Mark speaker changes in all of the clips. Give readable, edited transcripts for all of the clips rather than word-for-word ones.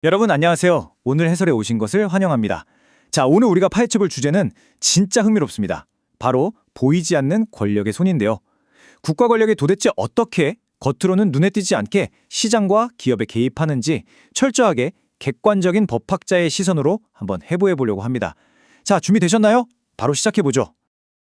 Speaker 1: 여러분 안녕하세요. 오늘 해설에 오신 것을 환영합니다. 자, 오늘 우리가 파헤쳐볼 주제는 진짜 흥미롭습니다. 바로 보이지 않는 권력의 손인데요. 국가 권력이 도대체 어떻게 겉으로는 눈에 띄지 않게 시장과 기업에 개입하는지 철저하게 객관적인 법학자의 시선으로 한번 해부해 보려고 합니다. 자, 준비되셨나요? 바로 시작해보죠.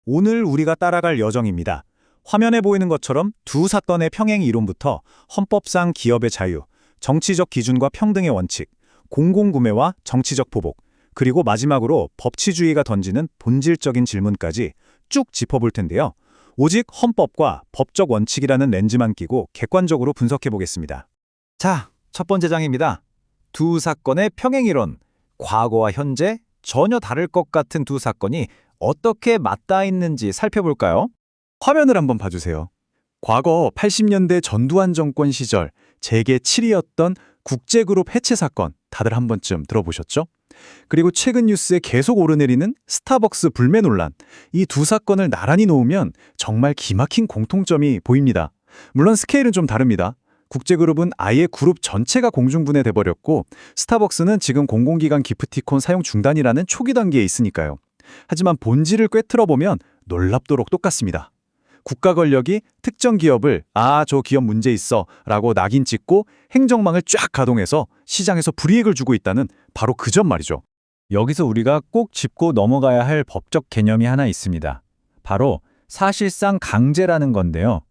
Speaker 1: 오늘 우리가 따라갈 여정입니다. 화면에 보이는 것처럼 두 사건의 평행 이론부터 헌법상 기업의 자유, 정치적 기준과 평등의 원칙, 공공구매와 정치적 보복, 그리고 마지막으로 법치주의가 던지는 본질적인 질문까지 쭉 짚어볼 텐데요. 오직 헌법과 법적 원칙이라는 렌즈만 끼고 객관적으로 분석해 보겠습니다. 자, 첫 번째 장입니다. 두 사건의 평행이론, 과거와 현재 전혀 다를 것 같은 두 사건이 어떻게 맞닿아 있는지 살펴볼까요? 화면을 한번 봐주세요. 과거 80년대 전두환 정권 시절 재계 7위였던 국제그룹 해체 사건 다들 한 번쯤 들어보셨죠? 그리고 최근 뉴스에 계속 오르내리는 스타벅스 불매 논란, 이 두 사건을 나란히 놓으면 정말 기막힌 공통점이 보입니다. 물론 스케일은 좀 다릅니다. 국제그룹은 아예 그룹 전체가 공중분해돼 버렸고 스타벅스는 지금 공공기관 기프티콘 사용 중단이라는 초기 단계에 있으니까요. 하지만 본질을 꿰뚫어 보면 놀랍도록 똑같습니다. 국가 권력이 특정 기업을 저 기업 문제 있어 라고 낙인 찍고 행정망을 쫙 가동해서 시장에서 불이익을 주고 있다는 바로 그 점 말이죠. 여기서 우리가 꼭 짚고 넘어가야 할 법적 개념이 하나 있습니다. 바로 사실상 강제라는 건데요.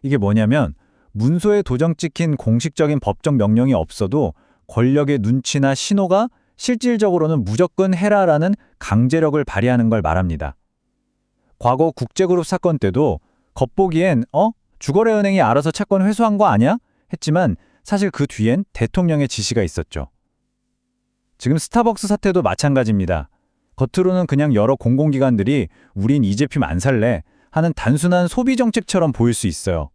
Speaker 1: 이게 뭐냐면 문서에 도장 찍힌 공식적인 법적 명령이 없어도 권력의 눈치나 신호가 실질적으로는 무조건 해라라는 강제력을 발휘하는 걸 말합니다. 과거 국제그룹 사건 때도 겉보기엔 주거래은행이 알아서 채권 회수한 거 아니야? 했지만 사실 그 뒤엔 대통령의 지시가 있었죠. 지금 스타벅스 사태도 마찬가지입니다. 겉으로는 그냥 여러 공공기관들이 우린 이 제품 안 살래 하는 단순한 소비 정책처럼 보일 수 있어요.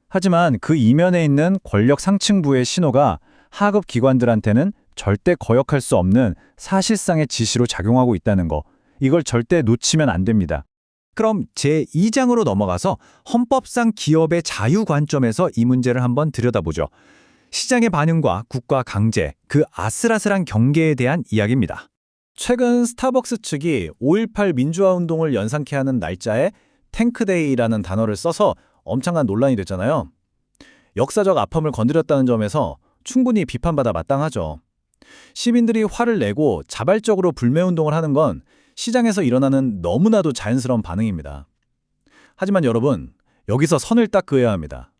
Speaker 1: 하지만 그 이면에 있는 권력 상층부의 신호가 하급 기관들한테는 절대 거역할 수 없는 사실상의 지시로 작용하고 있다는 거, 이걸 절대 놓치면 안 됩니다. 그럼 제2장으로 넘어가서 헌법상 기업의 자유 관점에서 이 문제를 한번 들여다보죠. 시장의 반응과 국가 강제, 그 아슬아슬한 경계에 대한 이야기입니다. 최근 스타벅스 측이 5.18 민주화 운동을 연상케 하는 날짜에 탱크데이라는 단어를 써서 엄청난 논란이 됐잖아요. 역사적 아픔을 건드렸다는 점에서 충분히 비판받아 마땅하죠. 시민들이 화를 내고 자발적으로 불매운동을 하는 건 시장에서 일어나는 너무나도 자연스러운 반응입니다. 하지만 여러분, 여기서 선을 딱 그어야 합니다.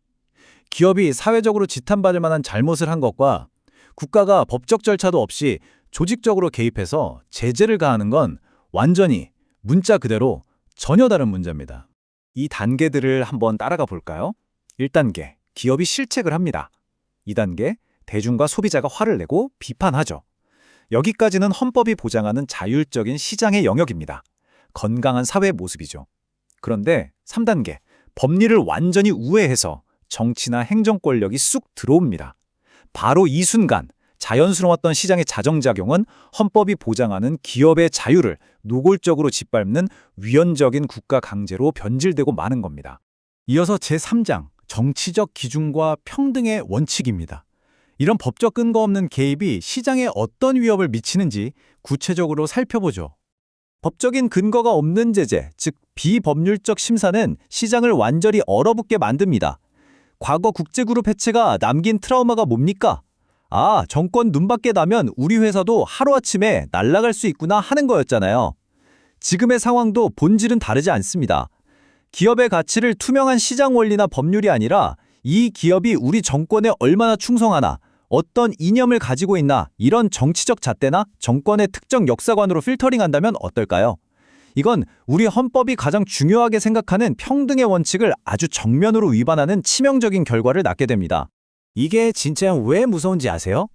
Speaker 1: 기업이 사회적으로 지탄받을 만한 잘못을 한 것과 국가가 법적 절차도 없이 조직적으로 개입해서 제재를 가하는 건 완전히 문자 그대로 전혀 다른 문제입니다. 이 단계들을 한번 따라가 볼까요? 1단계, 기업이 실책을 합니다. 2단계, 대중과 소비자가 화를 내고 비판하죠. 여기까지는 헌법이 보장하는 자율적인 시장의 영역입니다. 건강한 사회 모습이죠. 그런데 3단계, 법리를 완전히 우회해서 정치나 행정 권력이 쑥 들어옵니다. 바로 이 순간 자연스러웠던 시장의 자정작용은 헌법이 보장하는 기업의 자유를 노골적으로 짓밟는 위헌적인 국가 강제로 변질되고 마는 겁니다. 이어서 제3장, 정치적 기준과 평등의 원칙입니다. 이런 법적 근거 없는 개입이 시장에 어떤 위협을 미치는지 구체적으로 살펴보죠. 법적인 근거가 없는 제재, 즉 비법률적 심사는 시장을 완전히 얼어붙게 만듭니다. 과거 국제그룹 해체가 남긴 트라우마가 뭡니까? 정권 눈밖에 나면 우리 회사도 하루아침에 날아갈 수 있구나 하는 거였잖아요. 지금의 상황도 본질은 다르지 않습니다. 기업의 가치를 투명한 시장 원리나 법률이 아니라 이 기업이 우리 정권에 얼마나 충성하나, 어떤 이념을 가지고 있나, 이런 정치적 잣대나 정권의 특정 역사관으로 필터링한다면 어떨까요? 이건 우리 헌법이 가장 중요하게 생각하는 평등의 원칙을 아주 정면으로 위반하는 치명적인 결과를 낳게 됩니다. 이게 진짜 왜 무서운지 아세요?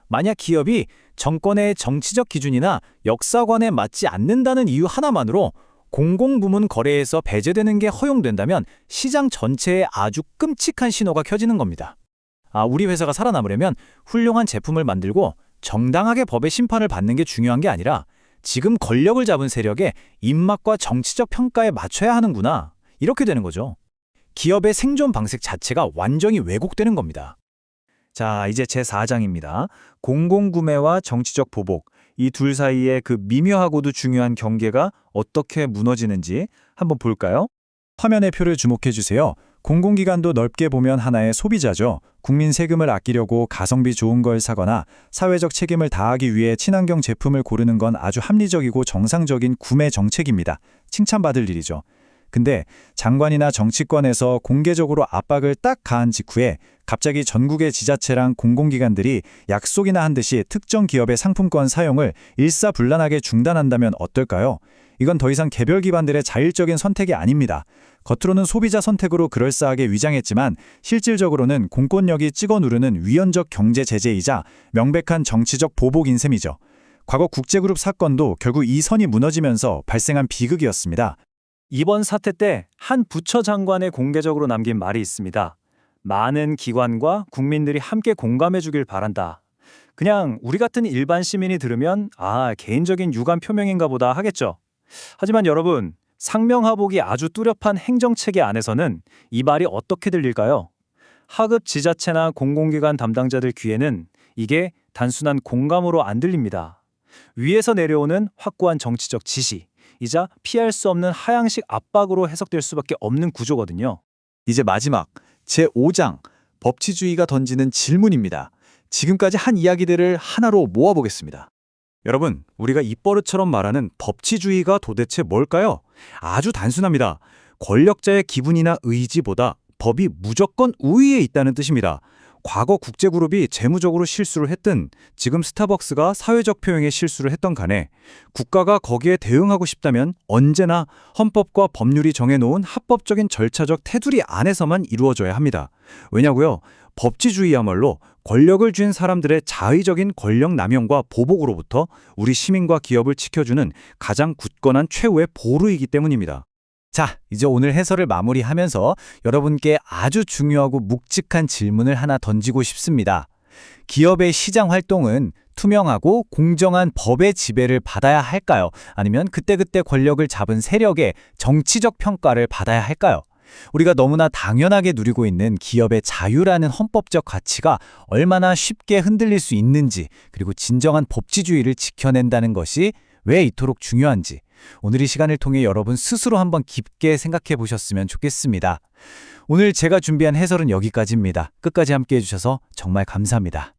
Speaker 1: 만약 기업이 정권의 정치적 기준이나 역사관에 맞지 않는다는 이유 하나만으로 공공부문 거래에서 배제되는 게 허용된다면 시장 전체에 아주 끔찍한 신호가 켜지는 겁니다. 우리 회사가 살아남으려면 훌륭한 제품을 만들고 정당하게 법의 심판을 받는 게 중요한 게 아니라 지금 권력을 잡은 세력의 입맛과 정치적 평가에 맞춰야 하는구나, 이렇게 되는 거죠. 기업의 생존 방식 자체가 완전히 왜곡되는 겁니다. 자, 이제 제4장입니다. 공공구매와 정치적 보복. 이 둘 사이의 그 미묘하고도 중요한 경계가 어떻게 무너지는지 한번 볼까요? 화면의 표를 주목해 주세요. 공공기관도 넓게 보면 하나의 소비자죠. 국민 세금을 아끼려고 가성비 좋은 걸 사거나 사회적 책임을 다하기 위해 친환경 제품을 고르는 건 아주 합리적이고 정상적인 구매 정책입니다. 칭찬받을 일이죠. 근데 장관이나 정치권에서 공개적으로 압박을 딱 가한 직후에 갑자기 전국의 지자체랑 공공기관들이 약속이나 한 듯이 특정 기업의 상품권 사용을 일사불란하게 중단한다면 어떨까요? 이건 더 이상 개별 기관들의 자율적인 선택이 아닙니다. 겉으로는 소비자 선택으로 그럴싸하게 위장했지만 실질적으로는 공권력이 찍어 누르는 위헌적 경제 제재이자 명백한 정치적 보복인 셈이죠. 과거 국제그룹 사건도 결국 이 선이 무너지면서 발생한 비극이었습니다. 이번 사태 때 한 부처 장관의 공개적으로 남긴 말이 있습니다. 많은 기관과 국민들이 함께 공감해 주길 바란다. 그냥 우리 같은 일반 시민이 들으면 개인적인 유감 표명인가 보다 하겠죠. 하지만 여러분, 상명하복이 아주 뚜렷한 행정체계 안에서는 이 말이 어떻게 들릴까요? 하급 지자체나 공공기관 담당자들 귀에는 이게 단순한 공감으로 안 들립니다. 위에서 내려오는 확고한 정치적 지시, 이자 피할 수 없는 하향식 압박으로 해석될 수밖에 없는 구조거든요. 이제 마지막, 제5장, 법치주의가 던지는 질문입니다. 지금까지 한 이야기들을 하나로 모아보겠습니다. 여러분, 우리가 입버릇처럼 말하는 법치주의가 도대체 뭘까요? 아주 단순합니다. 권력자의 기분이나 의지보다 법이 무조건 우위에 있다는 뜻입니다. 과거 국제그룹이 재무적으로 실수를 했든 지금 스타벅스가 사회적 표현에 실수를 했던 간에 국가가 거기에 대응하고 싶다면 언제나 헌법과 법률이 정해놓은 합법적인 절차적 테두리 안에서만 이루어져야 합니다. 왜냐고요? 법치주의야말로 권력을 쥔 사람들의 자의적인 권력 남용과 보복으로부터 우리 시민과 기업을 지켜주는 가장 굳건한 최후의 보루이기 때문입니다. 자, 이제 오늘 해설을 마무리하면서 여러분께 아주 중요하고 묵직한 질문을 하나 던지고 싶습니다. 기업의 시장 활동은 투명하고 공정한 법의 지배를 받아야 할까요? 아니면 그때그때 권력을 잡은 세력의 정치적 평가를 받아야 할까요? 우리가 너무나 당연하게 누리고 있는 기업의 자유라는 헌법적 가치가 얼마나 쉽게 흔들릴 수 있는지, 그리고 진정한 법치주의를 지켜낸다는 것이 왜 이토록 중요한지 오늘 이 시간을 통해 여러분 스스로 한번 깊게 생각해 보셨으면 좋겠습니다. 오늘 제가 준비한 해설은 여기까지입니다. 끝까지 함께 해주셔서 정말 감사합니다.